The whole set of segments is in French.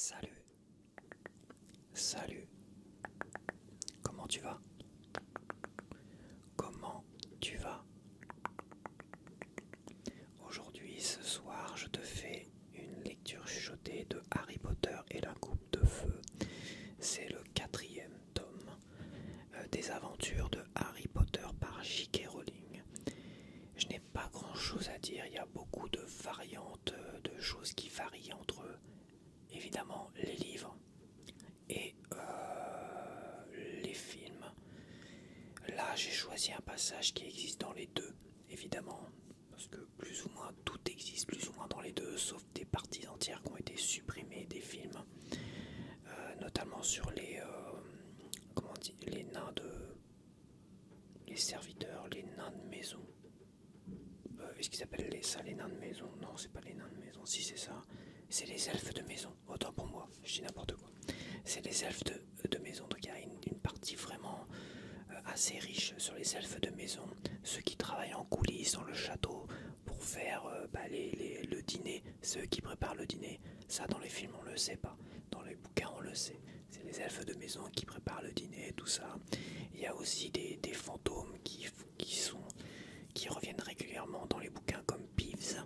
Salut, salut, comment tu vas? Comment tu vas? Aujourd'hui, ce soir, je te fais une lecture chuchotée de Harry Potter et la Coupe de Feu. C'est le 4e tome des aventures de Harry Potter par J.K. Rowling. Je n'ai pas grand chose à dire, il y a beaucoup de variantes, de choses qui varient entre évidemment les livres et les films. Là, j'ai choisi un passage qui existe dans les deux, évidemment, parce que plus ou moins tout existe plus ou moins dans les deux, sauf des parties entières qui ont été supprimées des films, notamment sur les comment on dit, les nains de les serviteurs, les nains de maison. Est-ce qu'ils appellent ça les nains de maison? Non, c'est pas les nains de maison. Si, c'est ça. C'est les elfes de maison. Autant pour moi, je dis n'importe quoi. C'est les elfes de maison. Donc il y a une partie vraiment assez riche sur les elfes de maison, ceux qui travaillent en coulisses dans le château pour faire le dîner, ceux qui préparent le dîner. Ça, dans les films, on le sait pas. Dans les bouquins, on le sait. C'est les elfes de maison qui préparent le dîner, tout ça. Il y a aussi des fantômes qui reviennent régulièrement dans les bouquins, comme Peeves.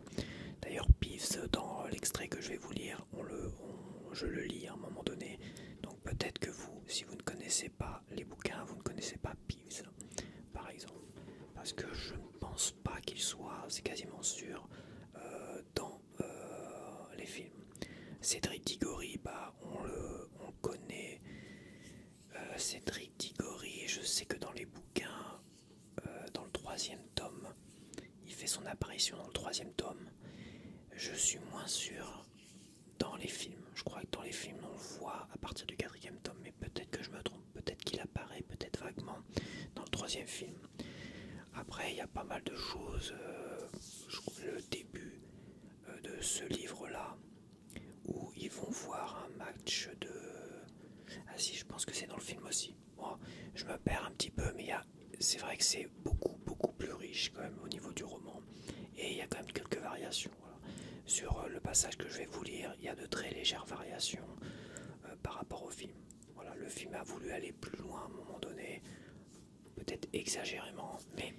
D'ailleurs, Peeves, dans l'extrait que je vais vous lire, je le lis à un moment donné. Donc peut-être que vous, si vous ne connaissez pas les bouquins, vous ne connaissez pas Peeves, par exemple. Parce que je ne pense pas qu'il soit, c'est quasiment sûr, dans les films. Cédric Diggory, on le connaît. Cédric Diggory, je sais que dans les bouquins, dans le 3e tome, il fait son apparition dans le 3e tome. Je suis moins sûr dans les films. Je crois que dans les films, on le voit à partir du 4e tome, mais peut-être que je me trompe. Peut-être qu'il apparaît, peut-être vaguement, dans le 3e film. Après, il y a pas mal de choses. Le début de ce livre-là, où ils vont voir un match de... Ah si, je pense que c'est dans le film aussi. Bon, je me perds un petit peu, mais c'est vrai que c'est beaucoup plus riche quand même au niveau du roman. Et il y a quand même quelques variations. Voilà. Sur le passage que je vais vous lire, il y a de très légères variations par rapport au film. Voilà, le film a voulu aller plus loin à un moment donné, peut-être exagérément, mais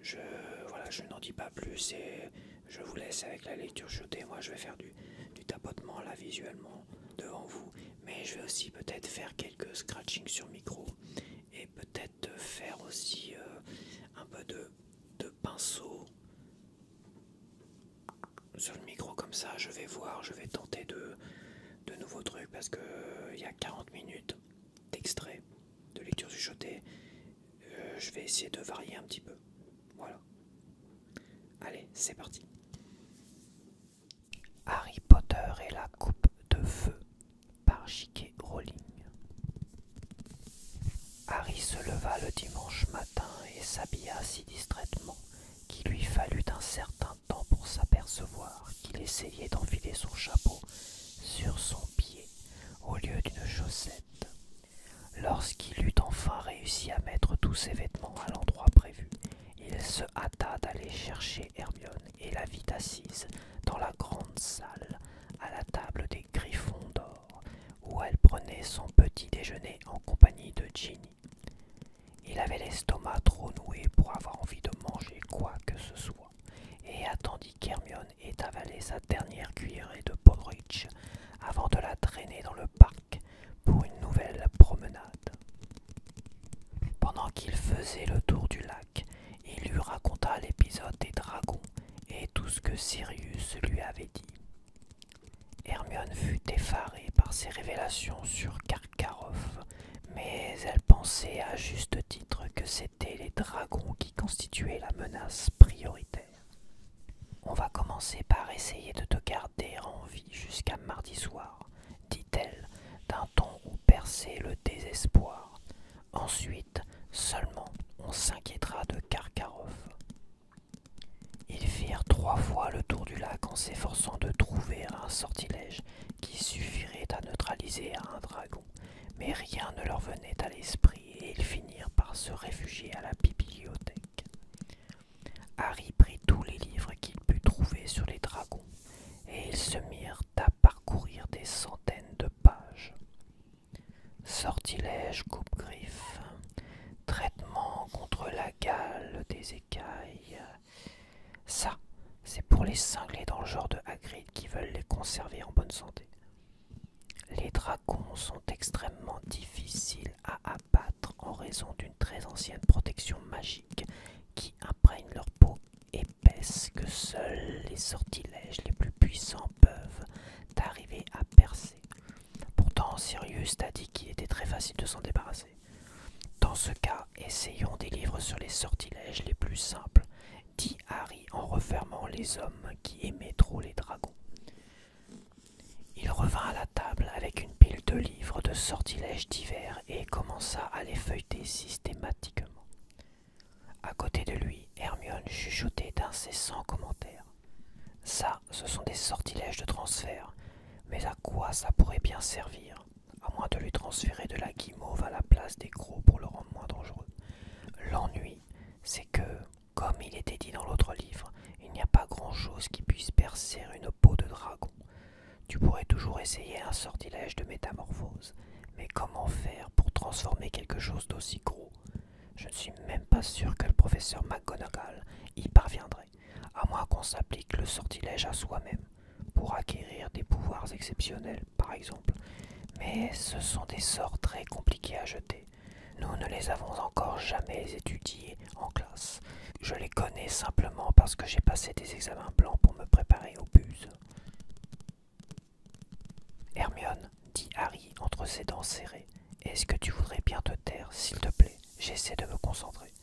je n'en dis pas plus et je vous laisse avec la lecture chutée. Moi, je vais faire du tapotement là visuellement devant vous, mais je vais aussi peut-être faire quelques scratchings sur micro et peut-être faire aussi un peu de pinceau sur le micro, comme ça je vais voir, je vais tenter de nouveaux trucs parce que il y a 40 minutes d'extrait de lecture chuchotée. Je vais essayer de varier un petit peu. Voilà. Allez, c'est parti. Harry Potter et la Coupe de Feu par J.K. Rowling. Harry se leva le dimanche matin et s'habilla si distraitement qu'il lui fallut un certain temps pour s'apercevoir qu'il essayait d'enfiler son chapeau sur son pied au lieu d'une chaussette. Lorsqu'il eut enfin réussi à mettre tous ses vêtements à l'endroit prévu, il se hâta d'aller chercher Hermione et la vit assise dans la grande salle à la table des Griffons d'or, où elle prenait son petit déjeuner en compagnie de Ginny. Il avait l'estomac trop noué pour avoir envie de manger quoi que ce soit, et attendit qu'Hermione ait avalé sa dernière cuillerée de porridge avant de la traîner dans le parc pour une nouvelle promenade. Pendant qu'il faisait le tour du lac, il lui raconta l'épisode des dragons et tout ce que Sirius lui avait dit. Hermione fut effarée par ces révélations sur Karkaroff, mais elle pensait à juste titre que c'étaient les dragons qui constituaient la menace prioritaire. « On va commencer par essayer de te garder en vie jusqu'à mardi soir, dit-elle, d'un ton où perçait le désespoir. Ensuite, seulement, on s'inquiétera de Karkaroff. » Ils firent 3 fois le tour du lac en s'efforçant de trouver un sortilège qui suffirait à neutraliser un dragon, mais rien ne leur venait à l'esprit et ils finirent par se réfugier à la bibliothèque. Harry prit tous les livres qu'il put trouver sur les dragons et ils se mirent à parcourir des les cinglés dans le genre de Hagrid qui veulent les conserver en bonne santé. Les dragons sont extrêmement difficiles à abattre en raison d'une très ancienne protection magique qui imprègne leur peau épaisse que seuls les sortilèges les plus puissants peuvent arriver à percer. Pourtant, Sirius t'a dit qu'il était très facile de s'en débarrasser. Dans ce cas, essayons des livres sur les sortilèges les plus simples, dit Harry en refermant les hommes qui aimaient trop les dragons. Il revint à la table avec une pile de livres de sortilèges divers et commença à les feuilleter systématiquement. À côté de lui, Hermione chuchotait d'incessants commentaires. Ça, ce sont des sortilèges de transfert, mais à quoi ça pourrait bien servir, à moins de lui transférer de la guimauve à la place des crocs pour le rendre moins dangereux. L'ennui, c'est que, comme il était dit dans l'autre livre, il n'y a pas grand-chose qui puisse percer une peau de dragon. Tu pourrais toujours essayer un sortilège de métamorphose, mais comment faire pour transformer quelque chose d'aussi gros? Je ne suis même pas sûr que le professeur McGonagall y parviendrait, à moins qu'on s'applique le sortilège à soi-même, pour acquérir des pouvoirs exceptionnels, par exemple. Mais ce sont des sorts très compliqués à jeter. Nous ne les avons encore jamais étudiés en classe. Je les connais simplement parce que j'ai passé des examens blancs pour me préparer au bus. Hermione, dit Harry entre ses dents serrées, est-ce que tu voudrais bien te taire, s'il te plaît? J'essaie de me concentrer.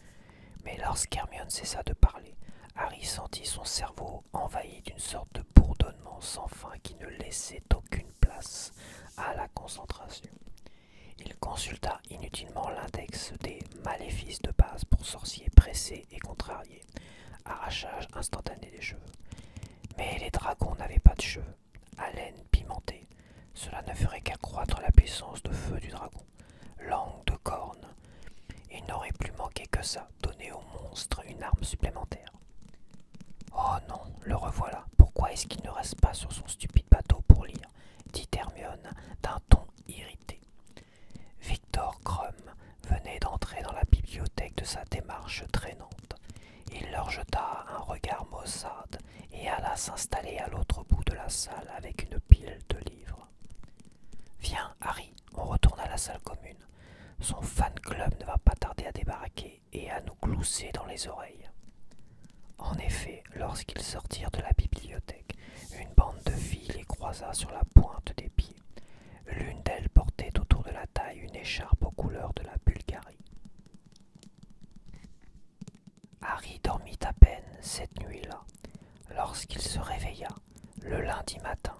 Mais lorsqu'Hermione cessa de parler, Harry sentit son cerveau envahi d'une sorte de bourdonnement sans fin qui ne laissait aucune place à la concentration. Il consulta inutilement l'index des maléfices de base pour sorciers pressés et contrariés, arrachage instantané des cheveux. Mais les dragons n'avaient pas de cheveux, haleine pimentée. Cela ne ferait qu'accroître la puissance de feu du dragon. Langue de corne. Il n'aurait plus manqué que ça, donner au monstre une arme supplémentaire. Oh non, le revoilà. Pourquoi est-ce qu'il ne reste pas sur son stupide bateau pour lire? Dit Hermione d'un ton irrité. Victor Krum venait d'entrer dans la bibliothèque de sa démarche traînante. Il leur jeta un regard maussade et alla s'installer à l'autre bout de la salle avec une pile de livres. « Viens, Harry, on retourne à la salle commune. Son fan club ne va pas tarder à débarquer et à nous glousser dans les oreilles. » En effet, lorsqu'ils sortirent de la bibliothèque, une bande de filles les croisa sur la pointe des pieds. L'une d'elles portait autour de la taille une écharpe aux couleurs de la Bulgarie. Harry dormit à peine cette nuit-là. Lorsqu'il se réveilla, le lundi matin,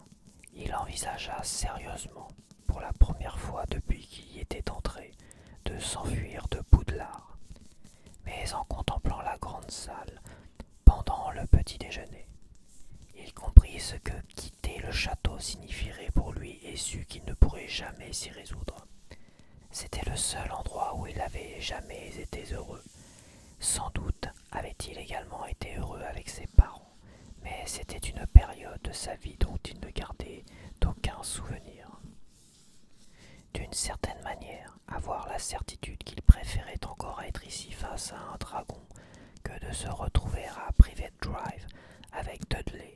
il envisagea sérieusement, pour la première fois depuis qu'il y était entré, de s'enfuir de Poudlard. Mais en contemplant la grande salle, pendant le petit déjeuner, il comprit ce que quitter le château signifierait pour lui et sut qu'il ne pourrait jamais s'y résoudre. C'était le seul endroit où il avait jamais été heureux. Sans doute avait-il également été heureux avec ses parents, mais c'était une période de sa vie dont il ne gardait d'aucun souvenir. D'une certaine manière, avoir la certitude qu'il préférait encore être ici face à un dragon que de se retrouver à Privet Drive avec Dudley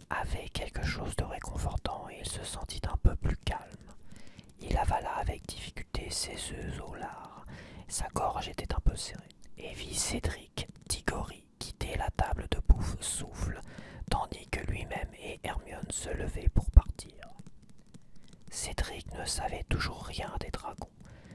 avait quelque chose de réconfortant et il se sentit un peu plus calme. Il avala avec difficulté ses œufs au lard, sa gorge était un peu serrée, et vit Cédric Diggory quitter la table de bouffe souffle, tandis que lui-même et Hermione se levaient pour partir. Cédric ne savait toujours rien des dragons.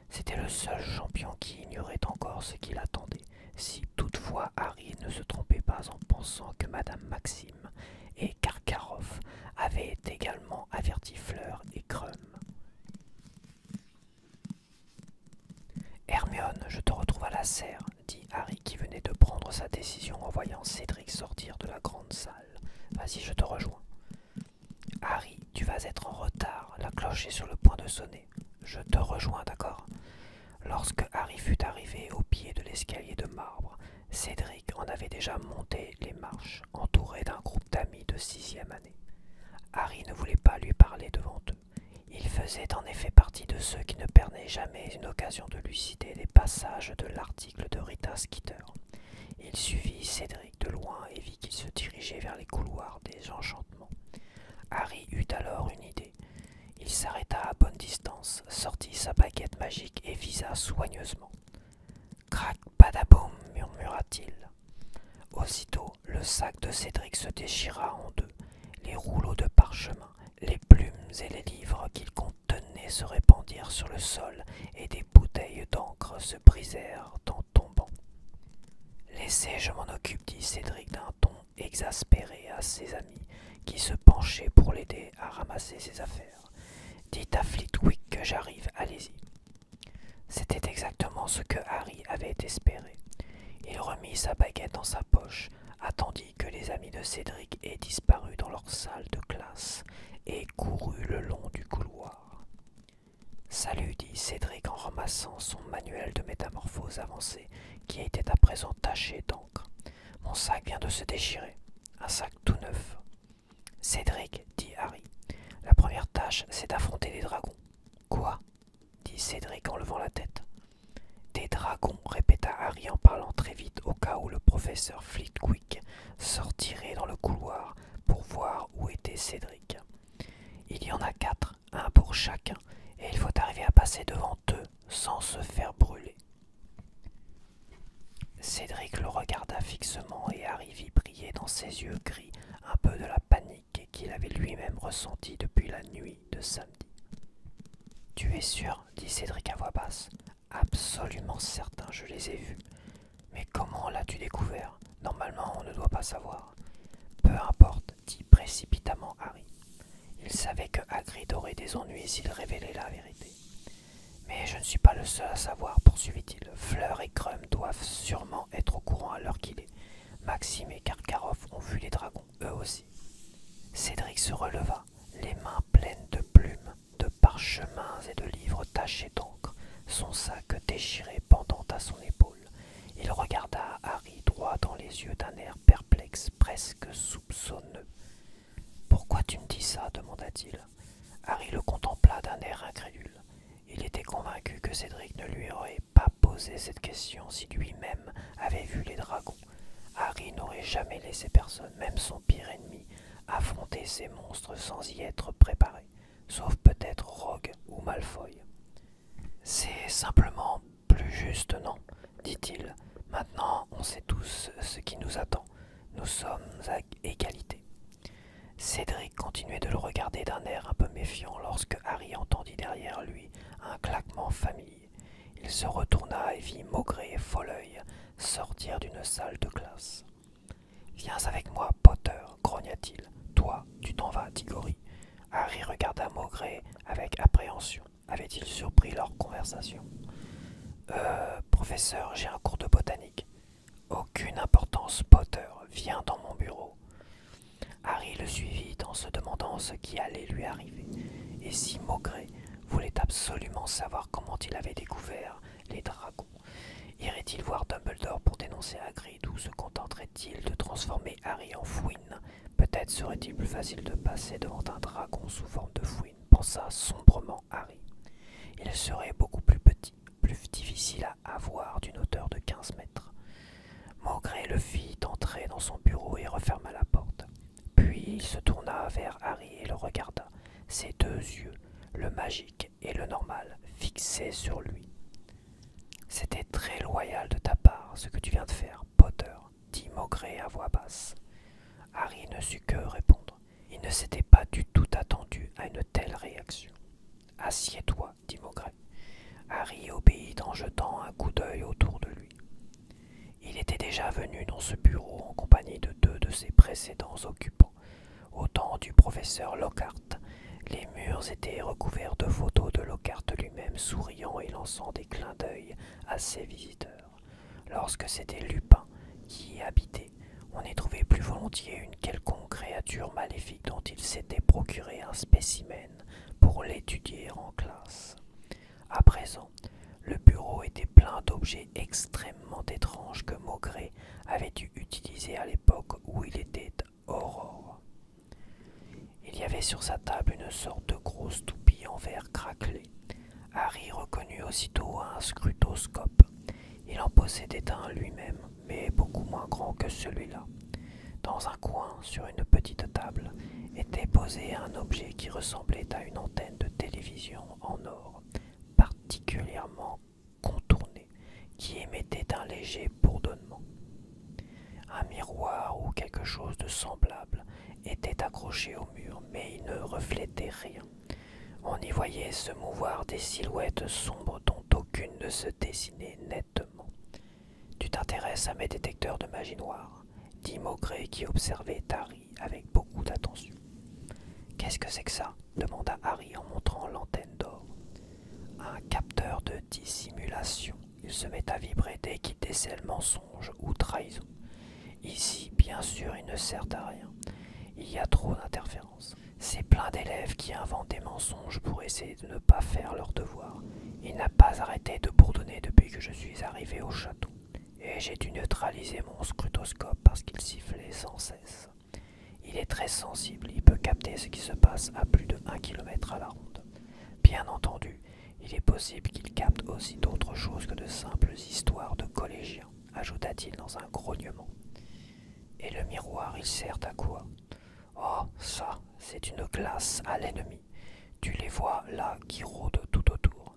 C'était le seul champion qui ignorait encore ce qui l'attendait, si toutefois Harry ne se trompait pas en pensant que Madame Maxime et Karkaroff avaient également averti Fleur et Krum. « Hermione, je te retrouve à la serre, » dit Harry qui venait de prendre sa décision en voyant Cédric sortir de la grande salle. « Vas-y, je te rejoins. »« Harry, tu vas être en retard, la cloche est sur le point de sonner. Je te rejoins, d'accord ?» Lorsque Harry fut arrivé au pied de l'escalier de marbre, Cédric en avait déjà monté les marches, entouré d'un groupe d'amis de 6e année. Harry ne voulait pas lui parler devant eux. Il faisait en effet partie de ceux qui ne perdaient jamais une occasion de lui citer des passages de l'article de Rita Skeeter. Il suivit Cédric de loin et vit qu'il se dirigeait diriger vers les couloirs des enchantements. Harry eut alors une idée. Il s'arrêta à bonne distance, sortit sa baguette magique et visa soigneusement. Crac, badaboum, murmura-t-il. Aussitôt, le sac de Cédric se déchira en deux. Les rouleaux de parchemin, les plumes et les livres qu'il contenait se répandirent sur le sol et des bouteilles d'encre se brisèrent en tombant. Laissez, je m'en occupe, dit Cédric d'un ton exaspéré à ses amis qui se penchaient pour l'aider à ramasser ses affaires. Dites à Flitwick que j'arrive, allez-y. C'était exactement ce que Harry avait espéré. Il remit sa baguette dans sa poche, attendit que les amis de Cédric aient disparu dans leur salle de classe et courut le long du couloir. Salut, dit Cédric en ramassant son manuel de métamorphose avancée qui était à présent taché d'encre. Mon sac vient de se déchirer, un sac tout neuf. Cédric, dit Harry, la première tâche c'est d'affronter les dragons. Quoi? Dit Cédric en levant la tête. Des dragons, répéta Harry en parlant très vite au cas où le professeur Flitwick sortirait dans le couloir pour voir où était Cédric. Il y en a 4, un pour chacun, et il faut arriver à passer devant eux sans se faire brûler. Cédric le regarda fixement et Harry vit briller dans ses yeux gris un peu de la panique qu'il avait lui-même ressentie depuis la nuit de samedi. « Tu es sûr ?» dit Cédric à voix basse. « Absolument certain, je les ai vus. Mais comment l'as-tu découvert? Normalement, on ne doit pas savoir. »« Peu importe, dit précipitamment Harry. Il savait que Hagrid aurait des ennuis s'il révélait la vérité. Mais je ne suis pas le seul à savoir, poursuivit-il. Fleur et Krum doivent sûrement être au courant à l'heure qu'il est. Maxime et Karkaroff ont vu les dragons, eux aussi. Cédric se releva, les mains pleines de plumes, de parchemins et de livres tachés d'encre, son sac déchiré pendant à son épaule. Il regarda Harry droit dans les yeux d'un air perplexe, presque soupçonneux. « Pourquoi tu me dis ça ?» demanda-t-il. Harry le contempla d'un air incrédule. Il était convaincu que Cédric ne lui aurait pas posé cette question si lui-même avait vu les dragons. Harry n'aurait jamais laissé personne, même son pire ennemi, affronter ces monstres sans y être préparé, sauf peut-être Rogue ou Malfoy. « C'est simplement plus juste, non ?» dit-il. « Maintenant, on sait tous ce qui nous attend. Nous sommes à égalité. » Cédric continuait de le regarder d'un air un peu méfiant lorsque Harry entendit derrière lui un claquement familier. Il se retourna et vit Maugré et Folleuil sortir d'une salle de classe. « Viens avec moi, Potter, grogna-t-il. Toi, tu t'en vas, Diggory. » Harry regarda Maugré avec appréhension. Avait-il surpris leur conversation? Professeur, j'ai un cours de botanique. Aucune importance, Potter. Viens dans mon bureau. Harry le suivit en se demandant ce qui allait lui arriver. Et si Maugré voulait absolument savoir comment il avait découvert les dragons, irait-il voir Dumbledore pour dénoncer Hagrid ou se contenterait-il de transformer Harry en fouine? Peut-être serait-il plus facile de passer devant un dragon sous forme de fouine, pensa sombrement Harry. Il serait beaucoup plus petit, plus difficile à avoir d'une hauteur de 15 mètres. Maugré le fit entrer dans son bureau et referma la porte. Puis il se tourna vers Harry et le regarda, ses deux yeux, le magique et le normal, fixés sur lui. « C'était très loyal de ta part, ce que tu viens de faire, Potter, » dit Maugré à voix basse. Harry ne sut que répondre. Il ne s'était pas du tout attendu à une telle réaction. « Assieds-toi, » dit Maugré. Harry obéit en jetant un coup d'œil autour de lui. Il était déjà venu dans ce bureau en compagnie de 2 de ses précédents occupants. Au temps du professeur Lockhart, les murs étaient recouverts de photos de Lockhart lui-même souriant et lançant des clins d'œil à ses visiteurs. Lorsque c'était Lupin qui y habitait, on y trouvait plus volontiers une quelconque créature maléfique dont il s'était procuré un spécimen pour l'étudier en classe. À présent, le bureau était plein d'objets extrêmement étranges que Maugré avait dû utiliser à l'époque où il était aurore. Il y avait sur sa table une sorte de grosse toupie en verre craquelé. Harry reconnut aussitôt un scrutoscope. Il en possédait un lui-même, mais beaucoup moins grand que celui-là. Dans un coin, sur une petite table, était posé un objet qui ressemblait à une antenne de télévision en or, particulièrement contournée, qui émettait un léger bourdonnement. Un miroir ou quelque chose de semblable était accroché au mur, mais il ne reflétait rien. On y voyait se mouvoir des silhouettes sombres dont aucune ne se dessinait nettement. Tu t'intéresses à mes détecteurs de magie noire, dit Maugrey qui observait Harry avec beaucoup d'attention. Qu'est-ce que c'est que ça demanda Harry en montrant l'antenne d'or. Un capteur de dissimulation. Il se met à vibrer dès qu'il décèle mensonge ou trahison. Ici, bien sûr, il ne sert à rien. Il y a trop d'interférences. C'est plein d'élèves qui inventent des mensonges pour essayer de ne pas faire leur devoir. Il n'a pas arrêté de bourdonner depuis que je suis arrivé au château. Et j'ai dû neutraliser mon scrutoscope parce qu'il sifflait sans cesse. Il est très sensible, il peut capter ce qui se passe à plus de 1 km à la ronde. Bien entendu, il est possible qu'il capte aussi d'autres choses que de simples histoires de collégiens, ajouta-t-il dans un grognement. Et le miroir, il sert à quoi? Oh, ça, c'est une glace à l'ennemi. Tu les vois là qui rôdent tout autour.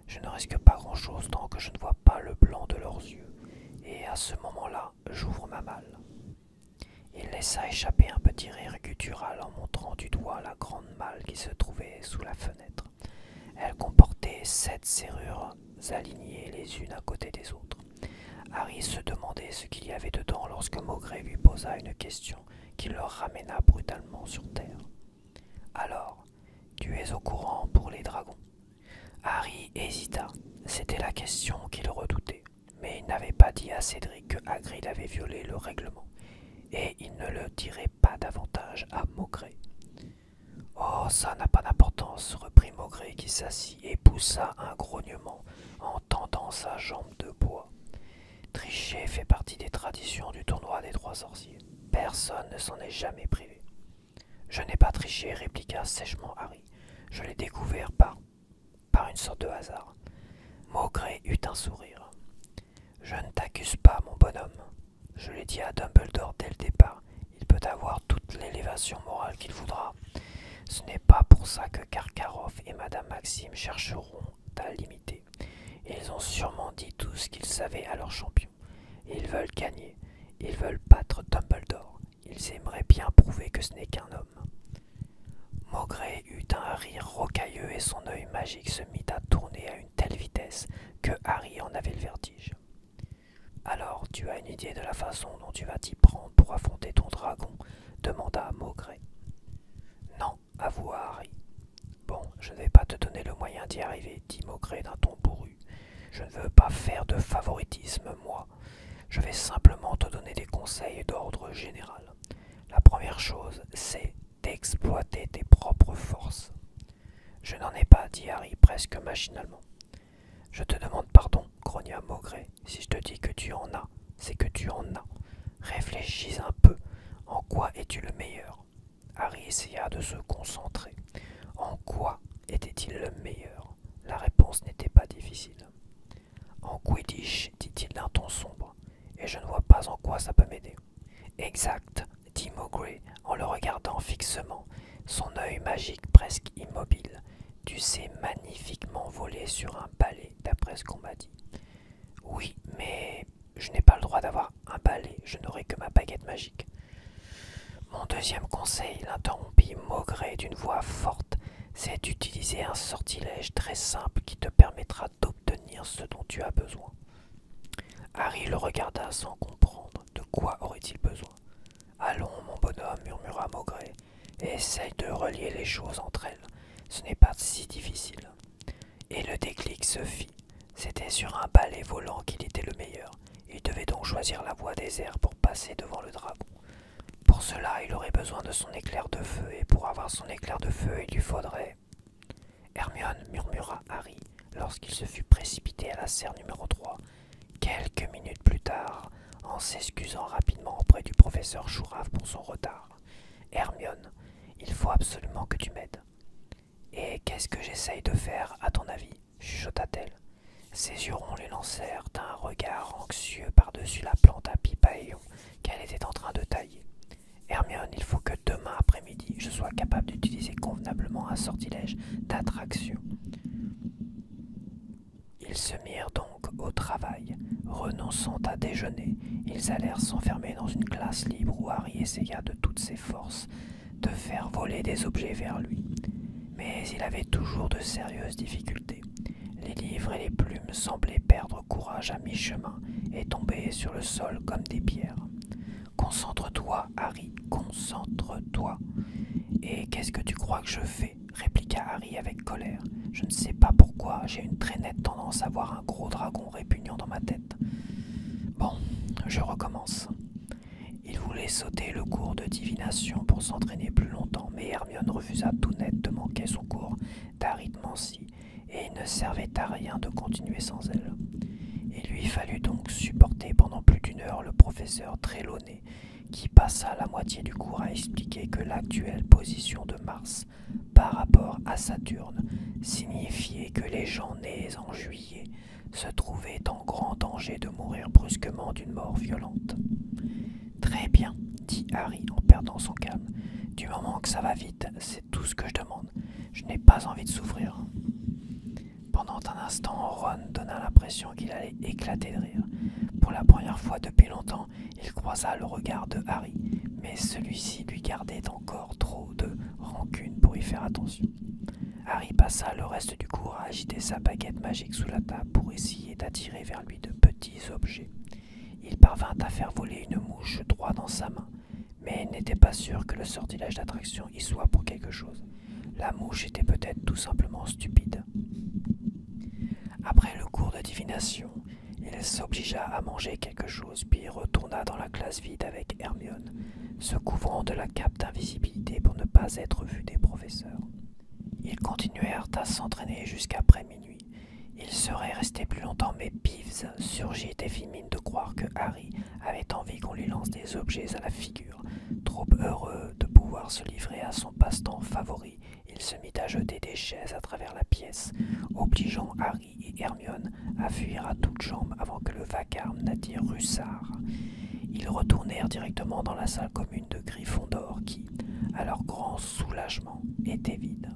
Je ne risque pas grand-chose tant que je ne vois pas le blanc de leurs yeux. Et à ce moment-là, j'ouvre ma malle. Il laissa échapper un petit rire guttural en montrant du doigt la grande malle qui se trouvait sous la fenêtre. Elle comportait 7 serrures alignées les unes à côté des autres. Harry se demandait ce qu'il y avait dedans lorsque Maugrey lui posa une question qui le ramena brutalement sur terre. « Alors, tu es au courant pour les dragons ?» Harry hésita. C'était la question qu'il redoutait. Mais il n'avait pas dit à Cédric que Hagrid avait violé le règlement. Et il ne le dirait pas davantage à Maugrey. « Oh, ça n'a pas d'importance, » reprit Maugrey qui s'assit et poussa un grognement en tendant sa jambe de bois. Tricher fait partie des traditions du tournoi des 3 sorciers. Personne ne s'en est jamais privé. Je n'ai pas triché, répliqua sèchement Harry. Je l'ai découvert par une sorte de hasard. Maugrey eut un sourire. Je ne t'accuse pas, mon bonhomme. Je l'ai dit à Dumbledore dès le départ. Il peut avoir toute l'élévation morale qu'il voudra. Ce n'est pas pour ça que Karkaroff et Madame Maxime chercheront à l'imiter. Ils ont sûrement dit tout ce qu'ils savaient à leur champion. Ils veulent gagner. Ils veulent battre Dumbledore. Ils aimeraient bien prouver que ce n'est qu'un homme. Maugrey eut un rire rocailleux et son œil magique se mit à tourner à une telle vitesse que Harry en avait le vertige. Alors, tu as une idée de la façon dont tu vas t'y prendre pour affronter ton dragon demanda Maugrey. Non, avoua Harry. Bon, je ne vais pas te donner le moyen d'y arriver, dit Maugrey d'un ton bourru. Je ne veux pas faire de favoritisme, moi. Je vais simplement te donner des conseils d'ordre général. La première chose, c'est d'exploiter tes propres forces. Je n'en ai pas, dit Harry presque machinalement. Je te demande pardon, grogna Maugrey. Si je te dis que tu en as, c'est que tu en as. Réfléchis un peu. En quoi es-tu le meilleur? Harry essaya de se concentrer. En quoi était-il le meilleur? La réponse n'était pas difficile. En Quidditch, dit-il d'un ton sombre, et je ne vois pas en quoi ça peut m'aider. Exact, dit Maugrey en le regardant fixement, son œil magique presque immobile. Tu sais magnifiquement voler sur un balai, d'après ce qu'on m'a dit. Oui, mais je n'ai pas le droit d'avoir un balai, je n'aurai que ma baguette magique. Mon deuxième conseil, l'interrompit Maugrey d'une voix forte, c'est d'utiliser un sortilège très simple qui te permettra d'obtenir ce dont tu as besoin. Harry le regarda sans comprendre. De quoi aurait-il besoin? Allons, mon bonhomme, murmura Maugrey, et essaye de relier les choses entre elles. Ce n'est pas si difficile. Et le déclic se fit. C'était sur un balai volant qu'il était le meilleur. Il devait donc choisir la voie des airs pour passer devant le dragon. Pour cela, il aurait besoin de son éclair de feu, et pour avoir son éclair de feu, il lui faudrait... Hermione, murmura Harry, lorsqu'il se fut précipité à la serre numéro 3, quelques minutes plus tard, en s'excusant rapidement auprès du professeur Chourave pour son retard. Hermione, il faut absolument que tu m'aides. Et qu'est-ce que j'essaye de faire, à ton avis? Chuchota-t-elle. Ses yeux ronds les lancèrent un regard anxieux par-dessus la plante à pipe à ayons qu'elle était en train de tailler. soit capable d'utiliser convenablement un sortilège d'attraction. Ils se mirent donc au travail. Renonçant à déjeuner, ils allèrent s'enfermer dans une classe libre où Harry essaya de toutes ses forces de faire voler des objets vers lui. Mais il avait toujours de sérieuses difficultés. Les livres et les plumes semblaient perdre courage à mi-chemin et tomber sur le sol comme des pierres. « Concentre-toi, Harry, concentre-toi. »« Et qu'est-ce que tu crois que je fais ?» répliqua Harry avec colère. « Je ne sais pas pourquoi, j'ai une très nette tendance à voir un gros dragon répugnant dans ma tête. Bon, je recommence. » Il voulait sauter le cours de divination pour s'entraîner plus longtemps, mais Hermione refusa tout net de manquer son cours d'arithmancie, et il ne servait à rien de continuer sans elle. Il lui fallut donc supporter pendant plus d'une heure le professeur Trelawney, qui passa la moitié du cours à expliquer que l'actuelle position de Mars par rapport à Saturne signifiait que les gens nés en juillet se trouvaient en grand danger de mourir brusquement d'une mort violente. « Très bien, » dit Harry en perdant son calme. « Du moment que ça va vite, c'est tout ce que je demande. Je n'ai pas envie de souffrir. » Pendant un instant, Ron donna l'impression qu'il allait éclater de rire. Pour la première fois depuis longtemps, il croisa le regard de Harry, mais celui-ci lui gardait encore trop de rancune pour y faire attention. Harry passa le reste du cours à agiter sa baguette magique sous la table pour essayer d'attirer vers lui de petits objets. Il parvint à faire voler une mouche droit dans sa main, mais il n'était pas sûr que le sortilège d'attraction y soit pour quelque chose. La mouche était peut-être tout simplement stupide. Après le cours de divination, il s'obligea à manger quelque chose, puis retourna dans la classe vide avec Hermione, se couvrant de la cape d'invisibilité pour ne pas être vu des professeurs. Ils continuèrent à s'entraîner jusqu'après minuit. Il serait resté plus longtemps, mais Peeves surgit et fit mine de croire que Harry avait envie qu'on lui lance des objets à la figure. Trop heureux de pouvoir se livrer à son passe-temps favori, il se mit à jeter des chaises à travers la pièce, obligeant Harry et Hermione à fuir à toutes jambes avant que le vacarme n'attire Russard. Ils retournèrent directement dans la salle commune de Gryffondor qui, à leur grand soulagement, était vide.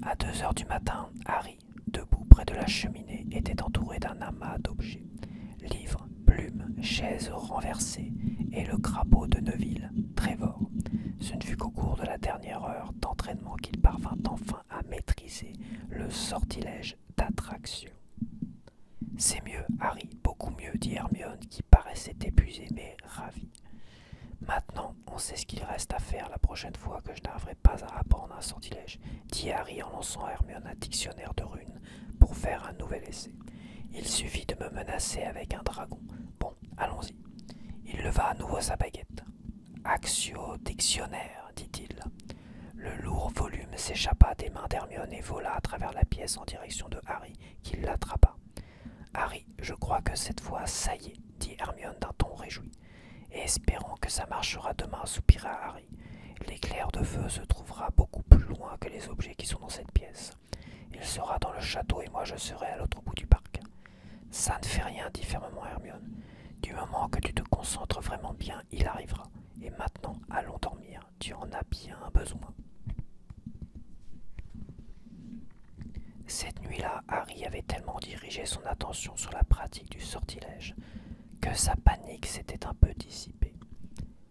À 2 heures du matin, Harry, debout près de la cheminée, était entouré d'un amas d'objets. Livres, plumes, chaises renversées et le crapaud de Neville, Trevor. Ce ne fut qu'au cours de la dernière heure d'entraînement qu'il parvint enfin à maîtriser le sortilège d'attraction. « C'est mieux, Harry, beaucoup mieux, » dit Hermione, qui paraissait épuisée mais ravie. « Maintenant, on sait ce qu'il reste à faire la prochaine fois que je n'arriverai pas à apprendre un sortilège, » dit Harry en lançant à Hermione un dictionnaire de runes pour faire un nouvel essai. « Il suffit de me menacer avec un dragon. Bon, allons-y. » Il leva à nouveau sa baguette. « Accio dictionnaire, dit-il. » Le lourd volume s'échappa des mains d'Hermione et vola à travers la pièce en direction de Harry, qui l'attrapa. « Harry, je crois que cette fois, ça y est, » dit Hermione d'un ton réjoui. « Et espérons que ça marchera demain, » soupira Harry. « L'éclair de feu se trouvera beaucoup plus loin que les objets qui sont dans cette pièce. Il sera dans le château et moi je serai à l'autre bout du parc. »« Ça ne fait rien, » dit fermement Hermione. « Du moment que tu te concentres vraiment bien, il arrivera. Et maintenant, allons dormir, tu en as bien besoin. » Cette nuit-là, Harry avait tellement dirigé son attention sur la pratique du sortilège que sa panique s'était un peu dissipée.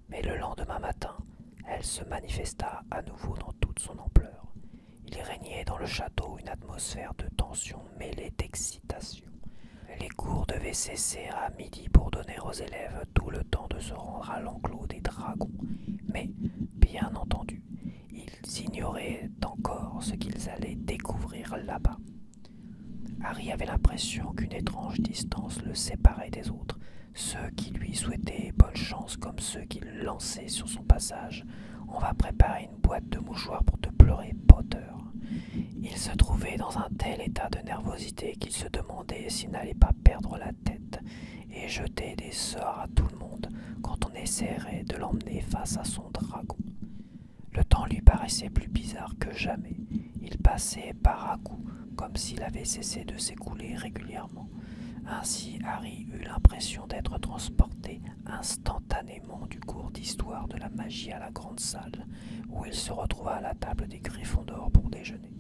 Mais le lendemain matin, elle se manifesta à nouveau dans toute son ampleur. Il régnait dans le château une atmosphère de tension mêlée d'excitation. Les cours devaient cesser à midi pour donner aux élèves tout le temps de se rendre à l'enclos des dragons. Mais, bien entendu, ils ignoraient encore ce qu'ils allaient découvrir là-bas. Harry avait l'impression qu'une étrange distance le séparait des autres, ceux qui lui souhaitaient bonne chance comme ceux qui le lançaient sur son passage. « On va préparer une boîte de mouchoirs pour te pleurer, Potter. » Il se trouvait dans un tel état de nervosité qu'il se demandait s'il n'allait pas perdre la tête et jeter des sorts à tout le monde quand on essaierait de l'emmener face à son dragon. Le temps lui paraissait plus bizarre que jamais. Il passait par à coups, comme s'il avait cessé de s'écouler régulièrement. Ainsi, Harry eut l'impression d'être transporté instantanément du cours d'histoire de la magie à la grande salle, où il se retrouva à la table des Gryffondors pour déjeuner.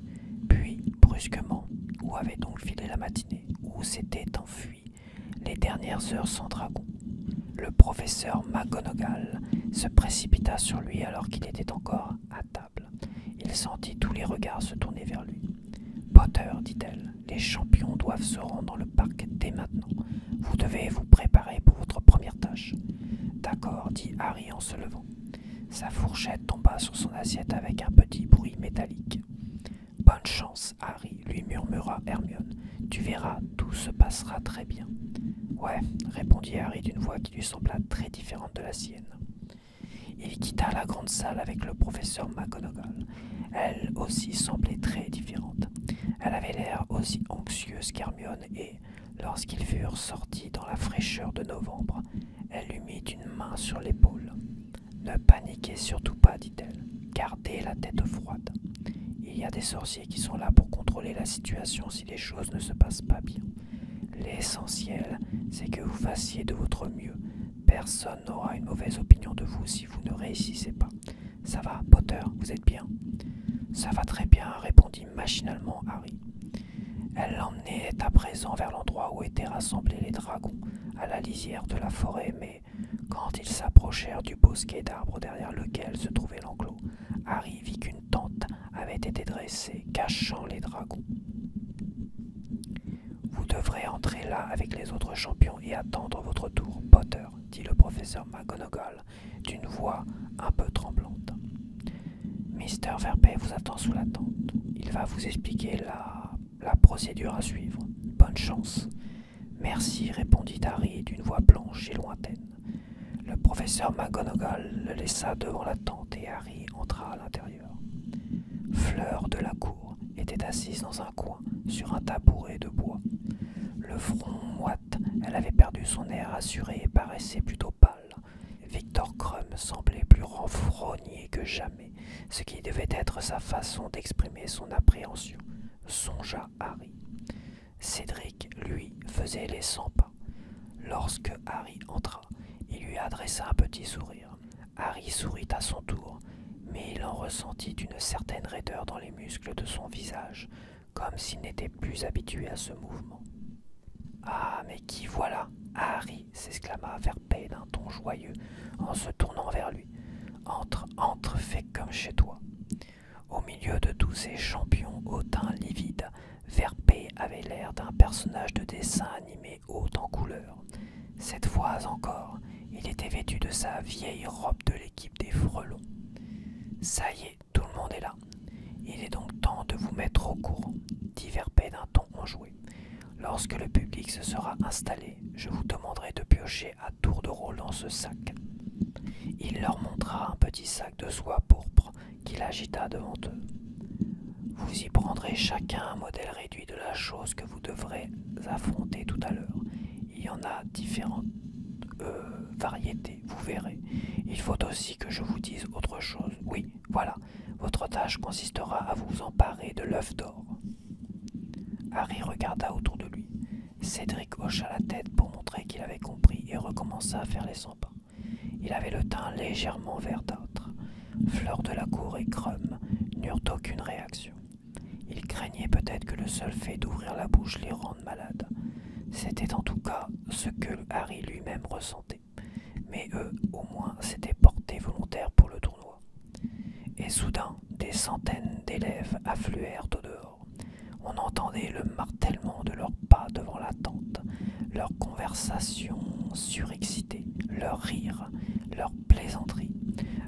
Puis, brusquement, où avait donc filé la matinée? Où s'était enfui les dernières heures sans dragon? Le professeur McGonagall se précipita sur lui alors qu'il était encore à table. Il sentit tous les regards se tourner vers lui. « Potter, dit-elle, les champions doivent se rendre dans le parc dès maintenant. Vous devez vous préparer pour votre première tâche. »« D'accord, dit Harry en se levant. Sa fourchette tomba sur son assiette avec un petit bruit métallique. « Bonne chance, Harry, lui murmura Hermione. Tu verras, tout se passera très bien. »« Ouais, répondit Harry d'une voix qui lui sembla très différente de la sienne. Il quitta la grande salle avec le professeur McGonagall. Elle aussi semblait très différente. Elle avait l'air aussi anxieuse qu'Hermione et, lorsqu'ils furent sortis dans la fraîcheur de novembre, elle lui mit une main sur l'épaule. « Ne paniquez surtout pas, dit-elle. Gardez la tête froide. Il y a des sorciers qui sont là pour contrôler la situation si les choses ne se passent pas bien. L'essentiel, c'est que vous fassiez de votre mieux. Personne n'aura une mauvaise opinion de vous si vous ne réussissez pas. Ça va, Potter, vous êtes bien ? » « Ça va très bien, répondit machinalement Harry. Elle l'emmenait à présent vers l'endroit où étaient rassemblés les dragons, à la lisière de la forêt, mais quand ils s'approchèrent du bosquet d'arbres derrière lequel se trouvait l'enclos, Harry vit qu'une tente avait été dressée, cachant les dragons. « Vous devrez entrer là avec les autres champions et attendre votre tour, Potter, dit le professeur McGonagall d'une voix un peu tremblante. Mr. Verpet vous attend sous la tente. Il va vous expliquer la procédure à suivre. Bonne chance. »« Merci, répondit Harry d'une voix blanche et lointaine. Le professeur McGonagall le laissa devant la tente et Harry entra à l'intérieur. Fleur de la cour était assise dans un coin, sur un tabouret de bois. Le front moite, elle avait perdu son air assuré et paraissait plutôt pâle. Victor Krum semblait plus renfrogné que jamais, ce qui devait être sa façon d'exprimer son appréhension, songea Harry. Cédric, lui, faisait les 100 pas. Lorsque Harry entra, il lui adressa un petit sourire. Harry sourit à son tour, mais il en ressentit une certaine raideur dans les muscles de son visage, comme s'il n'était plus habitué à ce mouvement. « Ah, mais qui voilà, Harry !» s'exclama Verpet d'un ton joyeux en se tournant vers lui. « Entre, entre, fais comme chez toi. » Au milieu de tous ces champions au teint livide, Verpet avait l'air d'un personnage de dessin animé haut en couleur. Cette fois encore, il était vêtu de sa vieille robe de l'équipe des Frelons. « Ça y est, tout le monde est là. Il est donc temps de vous mettre au courant, » dit Verpet d'un ton enjoué. « Lorsque le public se sera installé, je vous demanderai de piocher à tour de rôle dans ce sac. » Il leur montra un petit sac de soie pourpre qu'il agita devant eux. « Vous y prendrez chacun un modèle réduit de la chose que vous devrez affronter tout à l'heure. Il y en a différentes variétés, vous verrez. Il faut aussi que je vous dise autre chose. Oui, voilà, votre tâche consistera à vous emparer de l'œuf d'or. » Harry regarda autour de lui. Cédric hocha la tête pour montrer qu'il avait compris et recommença à faire les 100 pas. Il avait le teint légèrement verdâtre. Fleur de la cour et Krum n'eurent aucune réaction. Ils craignaient peut-être que le seul fait d'ouvrir la bouche les rende malades. C'était en tout cas ce que Harry lui-même ressentait. Mais eux, au moins, s'étaient portés volontaires pour le tournoi. Et soudain, des centaines d'élèves affluèrent au dehors. On entendait le martèlement de leurs pas devant la tente, leurs conversations surexcitées, leurs rires, leurs plaisanteries.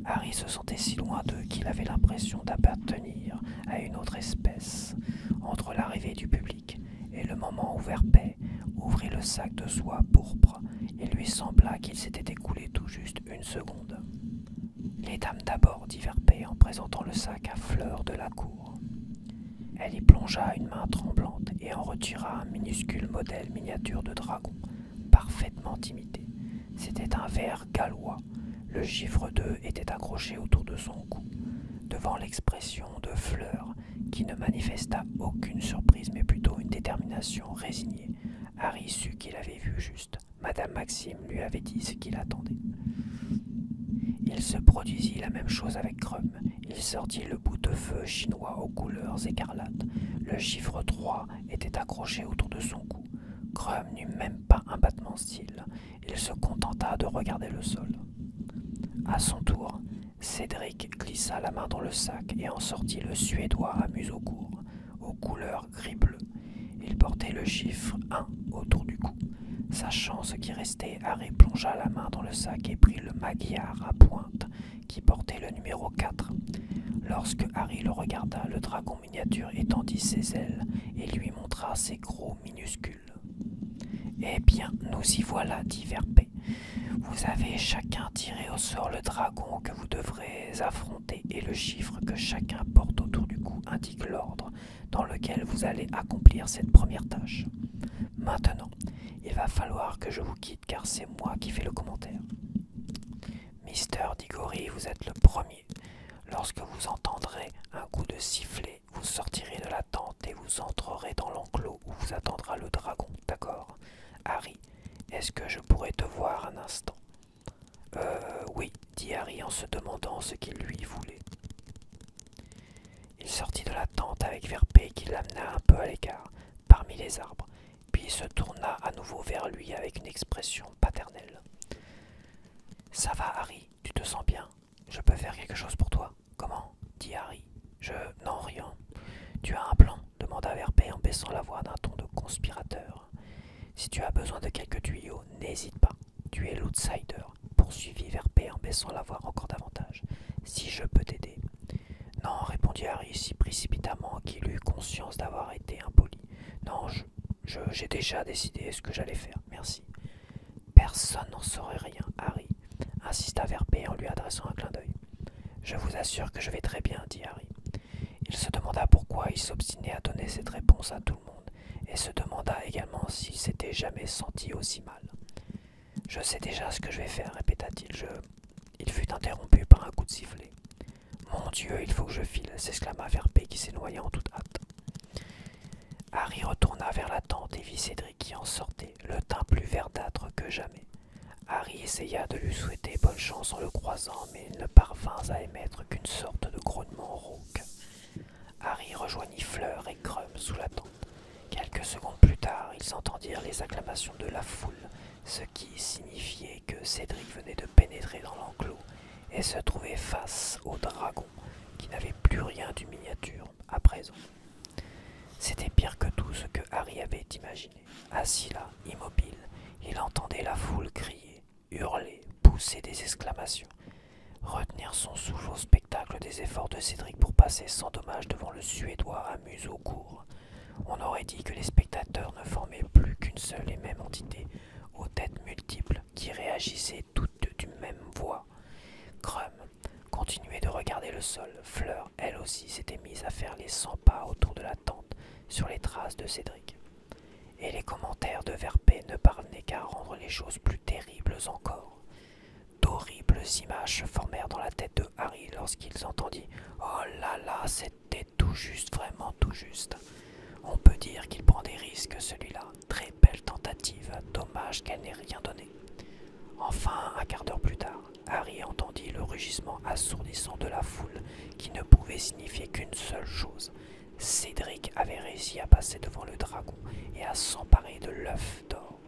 Harry se sentait si loin d'eux qu'il avait l'impression d'appartenir à une autre espèce. Entre l'arrivée du public et le moment où Verpet ouvrit le sac de soie pourpre, il lui sembla qu'il s'était écoulé tout juste une seconde. « Les dames d'abord, » dit Verpet en présentant le sac à Fleur de la cour. Elle y plongea une main tremblante et en retira un minuscule modèle miniature de dragon, parfaitement imité. C'était un ver gallois. Le chiffre 2 était accroché autour de son cou. Devant l'expression de Fleur, qui ne manifesta aucune surprise mais plutôt une détermination résignée, Harry sut qu'il avait vu juste. Madame Maxime lui avait dit ce qu'il attendait. Il se produisit la même chose avec Krum. Il sortit le bout de feu chinois aux couleurs écarlates. Le chiffre 3 était accroché autour de son cou. Krum n'eut même pas un battement de cils. Il se contenta de regarder le sol. À son tour, Cédric glissa la main dans le sac et en sortit le Suédois à museau court, aux couleurs gris-bleu. Il portait le chiffre 1 autour du cou. Sachant ce qui restait, Harry plongea la main dans le sac et prit le Magyar à pointe qui portait le numéro 4. Lorsque Harry le regarda, le dragon miniature étendit ses ailes et lui montra ses gros minuscules. « Eh bien, nous y voilà, dit Verpé. Vous avez chacun tiré au sort le dragon que vous devrez affronter et le chiffre que chacun porte autour du cou indique l'ordre dans lequel vous allez accomplir cette première tâche. Maintenant, il va falloir que je vous quitte car c'est moi qui fais le commentaire. Mister Diggory, vous êtes le premier. Lorsque vous entendrez un coup de sifflet, vous sortirez de la tente et vous entrerez dans l'enclos où vous attendra le dragon, d'accord? Harry, est-ce que je pourrais te voir un instant? Oui, dit Harry en se demandant ce qu'il lui voulait. Il sortit de la tente avec Verpé qui l'amena un peu à l'écart, parmi les arbres, puis se tourna à nouveau vers lui avec une expression paternelle. « Ça va, Harry, tu te sens bien? Je peux faire quelque chose pour toi? Comment? Dit Harry. Non, rien. Tu as un plan? Demanda Verpé en baissant la voix d'un ton de conspirateur. Si tu as besoin de quelques tuyaux, n'hésite pas. Tu es l'outsider, poursuivit Verpé en baissant la voix encore davantage. Si je peux t'aider. Non, répondit Harry si précipitamment qu'il eut conscience d'avoir été impoli. Non, j'ai déjà décidé ce que j'allais faire, merci. Personne n'en saurait rien, Harry, insista Verpé en lui adressant un clin d'œil. Je vous assure que je vais très bien, dit Harry. Il se demanda pourquoi il s'obstinait à donner cette réponse à tout le monde, et se demanda également s'il s'était jamais senti aussi mal. Je sais déjà ce que je vais faire, répéta-t-il. Il fut interrompu par un coup de sifflet. Mon Dieu, il faut que je file, s'exclama Verpé qui s'éloigna en toute hâte. Harry retourna vers la tente et vit Cédric qui en sortait, le teint plus verdâtre que jamais. Harry essaya de lui souhaiter bonne chance en le croisant, mais il ne parvint à émettre qu'une sorte de grognement rauque. Harry rejoignit Fleur et Krum sous la tente. Quelques secondes plus tard, ils entendirent les acclamations de la foule, ce qui signifiait que Cédric venait de pénétrer dans l'enclos et se trouvait face au dragon, qui n'avait plus rien du miniature à présent. C'était pire que tout ce que Harry avait imaginé. Assis là, immobile, il entendait la foule crier, hurler, pousser des exclamations, retenir son souffle au spectacle des efforts de Cédric pour passer sans dommage devant le Suédois à museau court. On aurait dit que les spectateurs ne formaient plus qu'une seule et même entité, aux têtes multiples, qui réagissaient toutes d'une même voix. Krum continuait de regarder le sol. Fleur, elle aussi, s'était mise à faire les 100 pas autour de la tente, sur les traces de Cédric. Et les commentaires de Verpé ne parvenaient qu'à rendre les choses plus terribles encore. D'horribles images se formèrent dans la tête de Harry lorsqu'ils entendit « Oh là là, c'était tout juste, vraiment tout juste !» On peut dire qu'il prend des risques, celui-là. Très belle tentative, dommage qu'elle n'ait rien donné. Enfin, un quart d'heure plus tard, Harry entendit le rugissement assourdissant de la foule qui ne pouvait signifier qu'une seule chose. Cédric avait réussi à passer devant le dragon et à s'emparer de l'œuf d'or.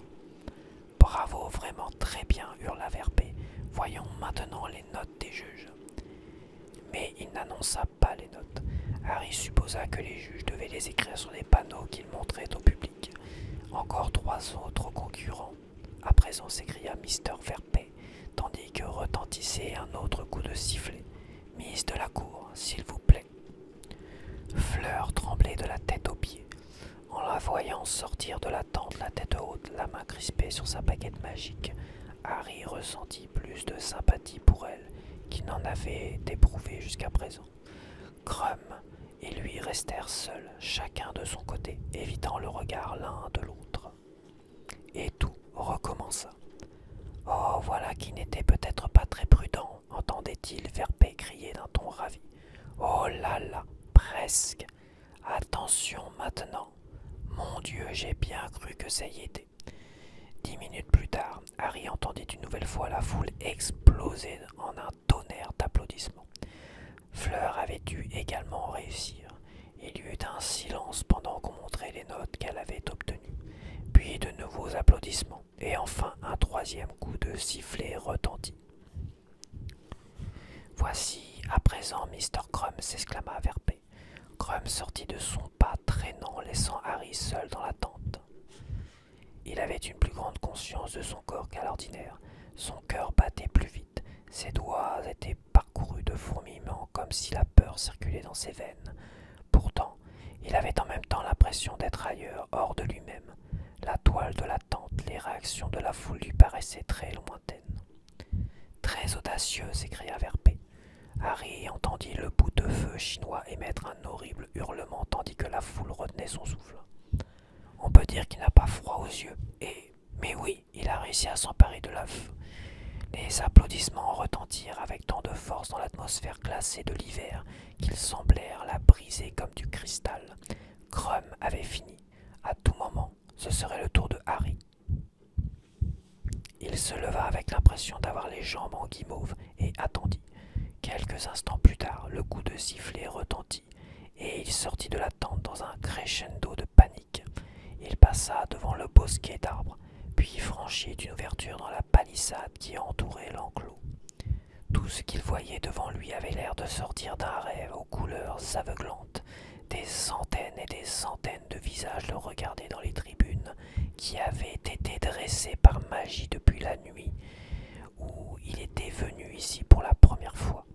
« Bravo, vraiment très bien !» hurla Verpé. « Voyons maintenant les notes des juges. » Mais il n'annonça pas les notes. Harry supposa que les juges devaient les écrire sur des panneaux qu'ils montraient au public. Encore 3 autres concurrents. À présent, s'écria Mister Verpé, tandis que retentissait un autre coup de sifflet. Miss de la cour, s'il vous plaît. Fleur tremblait de la tête aux pieds. En la voyant sortir de la tente, la tête haute, la main crispée sur sa baguette magique, Harry ressentit plus de sympathie pour elle qu'il n'en avait éprouvé jusqu'à présent. Krum et lui restèrent seuls, chacun de son côté, évitant le regard l'un de l'autre. Et tout recommença. « Oh, voilà qui n'était peut-être pas très prudent !» entendait-il Verpé crier d'un ton ravi. « Oh là là, presque! Attention maintenant! Mon Dieu, j'ai bien cru que ça y était. » 10 minutes plus tard, Harry entendit une nouvelle fois la foule exploser en un tonnerre d'applaudissements. Fleur avait dû également réussir. Il y eut un silence pendant qu'on montrait les notes qu'elle avait obtenues, puis de nouveaux applaudissements, et enfin un troisième coup de sifflet retentit. Voici à présent Mr. Krum, s'exclama Verpé. Krum sortit de son pas traînant, laissant Harry seul dans la tente. Il avait une plus grande conscience de son corps qu'à l'ordinaire. Son cœur battait plus vite. Ses doigts étaient parcourus de fourmillements comme si la peur circulait dans ses veines. Pourtant, il avait en même temps l'impression d'être ailleurs, hors de lui-même. La toile de la tente, les réactions de la foule lui paraissaient très lointaines. Très audacieux, s'écria Verpé. Harry entendit le bout de feu chinois émettre un horrible hurlement tandis que la foule retenait son souffle. On peut dire qu'il n'a pas froid aux yeux, mais oui, il a réussi à s'emparer de la feu. Les applaudissements retentirent avec tant de force dans l'atmosphère glacée de l'hiver qu'ils semblèrent la briser comme du cristal. Krum avait fini. À tout moment, ce serait le tour de Harry. Il se leva avec l'impression d'avoir les jambes en guimauve et attendit. Quelques instants plus tard, le coup de sifflet retentit et il sortit de la tente dans un crescendo de panique. Il passa devant le bosquet d'arbres, puis franchit une ouverture dans la palissade qui entourait l'enclos. Tout ce qu'il voyait devant lui avait l'air de sortir d'un rêve aux couleurs aveuglantes. Des centaines et des centaines de visages le regardaient dans les tribunes qui avaient été dressées par magie depuis la nuit où il était venu ici pour la première fois.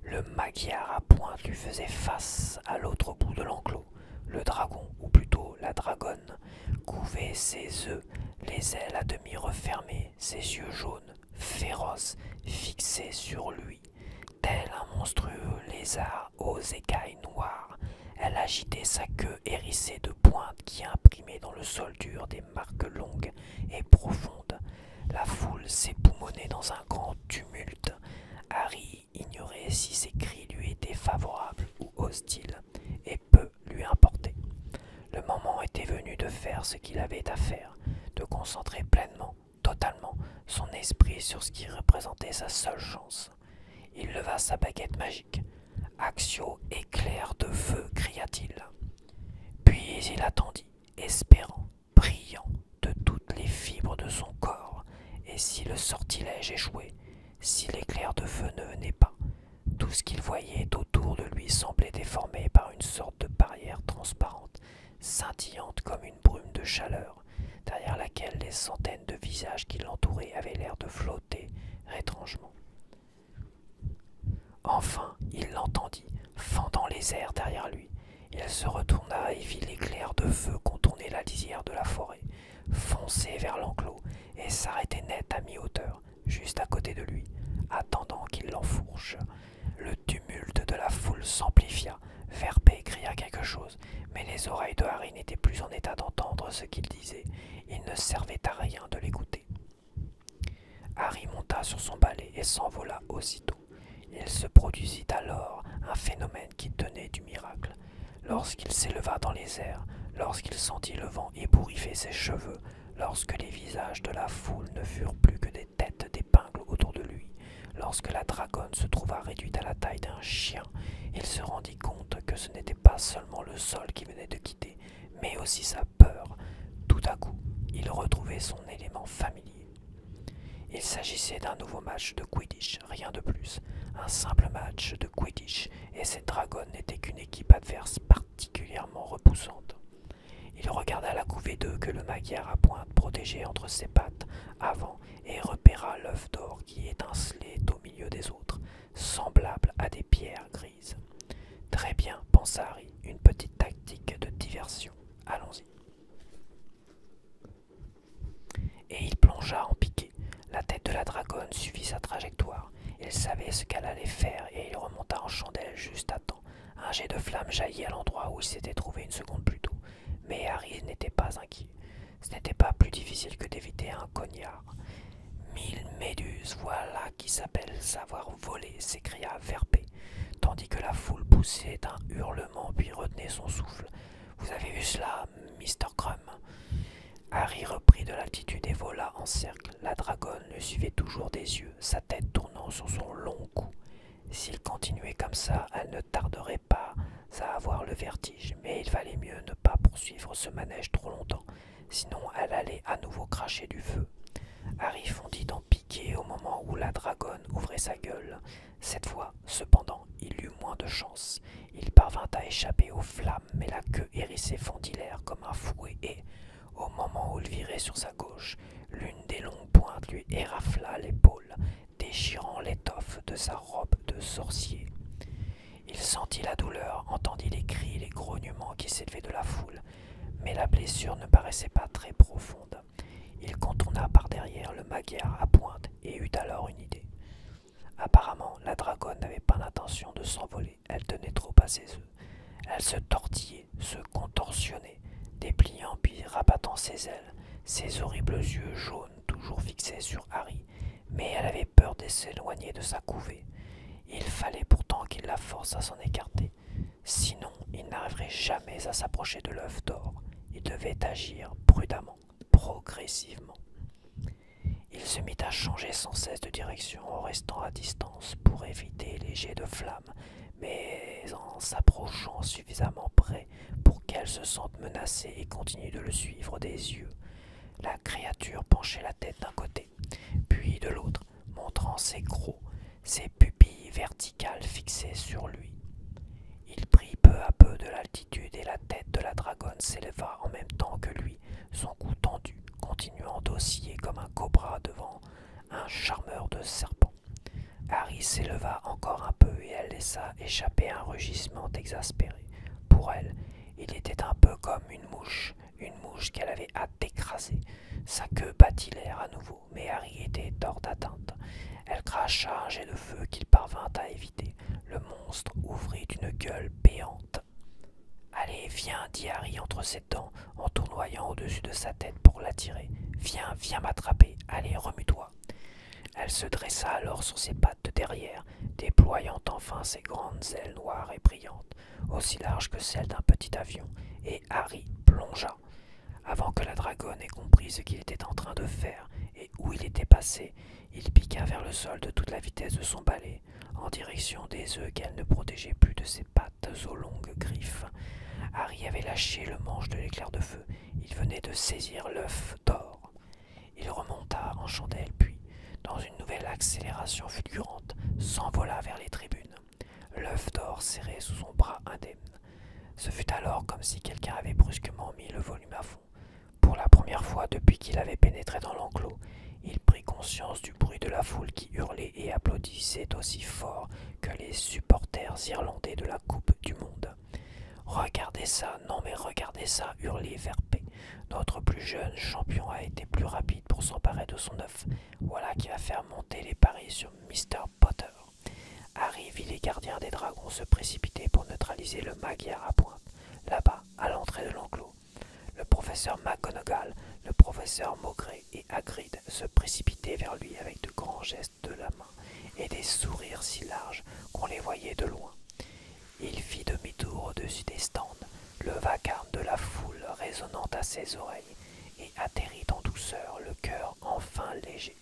Le Magyar à pointe lui faisait face à l'autre bout de l'enclos. Le dragon, ou plutôt la dragonne, couvait ses œufs, les ailes à demi refermées, ses yeux jaunes, féroces, fixés sur lui. Tel un monstrueux lézard aux écailles noires, elle agitait sa queue hérissée de pointes qui imprimaient dans le sol dur des marques longues et profondes. La foule s'époumonnait dans un grand tumulte. Harry ignorait si ses cris lui étaient favorables ou hostiles, et peu lui importait. Le moment était venu de faire ce qu'il avait à faire, de concentrer pleinement, totalement, son esprit sur ce qui représentait sa seule chance. Il leva sa baguette magique. « Accio éclair de feu » cria-t-il. Puis il attendit, espérant, priant de toutes les fibres de son corps. Et si le sortilège échouait, si l'éclair de feu ne venait pas, tout ce qu'il voyait autour de lui semblait déformé par une sorte de barrière transparente, scintillante comme une brume de chaleur, derrière laquelle les centaines de visages qui l'entouraient avaient l'air de flotter étrangement. Enfin, il l'entendit, fendant les airs derrière lui. Il se retourna et vit l'éclair de feu contourner la lisière de la forêt, foncer vers l'enclos et s'arrêter net à mi-hauteur, juste à côté de lui, attendant qu'il l'enfourche. Le tumulte de la foule s'amplifia. Verpé cria quelque chose, mais les oreilles de Harry n'étaient plus en état d'entendre ce qu'il disait. Il ne servait à rien de l'écouter. Harry monta sur son balai et s'envola aussitôt. Il se produisit alors un phénomène qui tenait du miracle. Lorsqu'il s'éleva dans les airs, lorsqu'il sentit le vent ébouriffer ses cheveux, lorsque les visages de la foule ne furent plus que des têtes d'épingles autour de lui, lorsque la dragonne se trouva réduite à la taille d'un chien, il se rendit compte que ce n'était pas seulement le sol qui venait de quitter, mais aussi sa peur. Tout à coup, il retrouvait son élément familier. Il s'agissait d'un nouveau match de Quidditch, rien de plus. Un simple match de Quidditch, et cette dragonne n'était qu'une équipe adverse particulièrement repoussante. Il regarda la couvée d'œufs que le Magyar à pointe protégeait entre ses pattes avant et repéra l'œuf d'or qui étincelait au milieu des autres, semblable à des pierres grises. Très bien, pensa Harry, une petite tactique de diversion. Allons-y. Et il plongea en piqué. La tête de la dragonne suivit sa trajectoire. Il savait ce qu'elle allait faire et il remonta en chandelle juste à temps. Un jet de flamme jaillit à l'endroit où il s'était trouvé une seconde plus tôt. Mais Harry n'était pas inquiet. Ce n'était pas plus difficile que d'éviter un cognard. 1000 méduses, voilà qui s'appelle savoir voler, s'écria Verpé, tandis que la foule poussait un hurlement puis retenait son souffle. Vous avez vu cela, Mr. Krum? Harry reprit de l'altitude et vola en cercle. La dragonne le suivait toujours des yeux, sa tête tournant sur son long cou. S'il continuait comme ça, elle ne tarderait pas à avoir le vertige, mais il valait mieux ne pas poursuivre ce manège trop longtemps, sinon elle allait à nouveau cracher du feu. Harry fondit en piqué au moment où la dragonne ouvrait sa gueule. Cette fois, cependant, il eut moins de chance. Il parvint à échapper aux flammes, mais la queue hérissée fendit l'air comme un fouet et, au moment où il virait sur sa gauche, l'une des longues pointes lui érafla l'épaule, déchirant l'étoffe de sa robe de sorcier. Il sentit la douleur, entendit les cris et les grognements qui s'élevaient de la foule, mais la blessure ne paraissait pas très profonde. Il contourna par derrière le magyar à pointe et eut alors une idée. Apparemment, la dragonne n'avait pas l'intention de s'envoler, elle tenait trop à ses œufs. Elle se tortillait, se contorsionnait, dépliant puis rabattant ses ailes, ses horribles yeux jaunes toujours fixés sur Harry, mais elle avait peur de s'éloigner de sa couvée. Il fallait pourtant qu'il la force à s'en écarter, sinon il n'arriverait jamais à s'approcher de l'œuf d'or. Il devait agir prudemment, progressivement. Il se mit à changer sans cesse de direction en restant à distance pour éviter les jets de flammes, mais en s'approchant suffisamment près pour qu'elle se sente menacée et continue de le suivre des yeux. La créature penchait la tête d'un côté, puis de l'autre, montrant ses crocs, ses pupilles verticales fixées sur lui. Il prit peu à peu de l'altitude et la tête de la dragonne s'éleva en même temps que lui, son cou tendu, continuant d'osciller comme un cobra devant un charmeur de serpent. Harry s'éleva encore un peu et elle laissa échapper un rugissement exaspéré. Pour elle, il était un peu comme une mouche qu'elle avait hâte d'écraser. Sa queue battit l'air à nouveau, mais Harry était hors d'atteinte. Elle cracha un jet de feu qu'il parvint à éviter. Le monstre ouvrit une gueule béante. « Allez, viens, dit Harry entre ses dents, en tournoyant au-dessus de sa tête pour l'attirer. Viens, viens m'attraper. Allez, remue-toi. » Elle se dressa alors sur ses pattes de derrière, déployant enfin ses grandes ailes noires et brillantes, aussi larges que celles d'un petit avion, et Harry plongea. Avant que la dragonne ait compris ce qu'il était en train de faire et où il était passé, il piqua vers le sol de toute la vitesse de son balai, en direction des œufs qu'elle ne protégeait plus de ses pattes aux longues griffes. Harry avait lâché le manche de l'éclair de feu. Il venait de saisir l'œuf d'or. Il remonta en chandelle, puis, dans une nouvelle accélération fulgurante, s'envola vers les tribunes. L'œuf d'or serré sous son bras indemne. Ce fut alors comme si quelqu'un avait brusquement mis le volume à fond. Pour la première fois depuis qu'il avait pénétré dans l'enclos, il prit conscience du bruit de la foule qui hurlait et applaudissait aussi fort que les supporters irlandais de la Coupe du Monde. « Regardez ça, non mais regardez ça !» hurlait Verpé. « Notre plus jeune champion a été plus rapide pour s'emparer de son œuf. Voilà qui va faire monter les paris sur Mr. Potter. » Harry vit les gardiens des dragons se précipiter pour neutraliser le magyar à pointe, là-bas, à l'entrée de l'enclos. Le professeur McGonagall, le professeur Maugré et Hagrid se précipitaient vers lui avec de grands gestes de la main et des sourires si larges qu'on les voyait de loin. Il fit demi-tour au-dessus des stands, le vacarme de la foule résonnant à ses oreilles, et atterrit en douceur, le cœur enfin léger.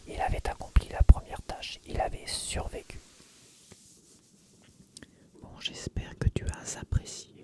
Il avait accompli la première tâche, il avait survécu. Bon, j'espère que tu as apprécié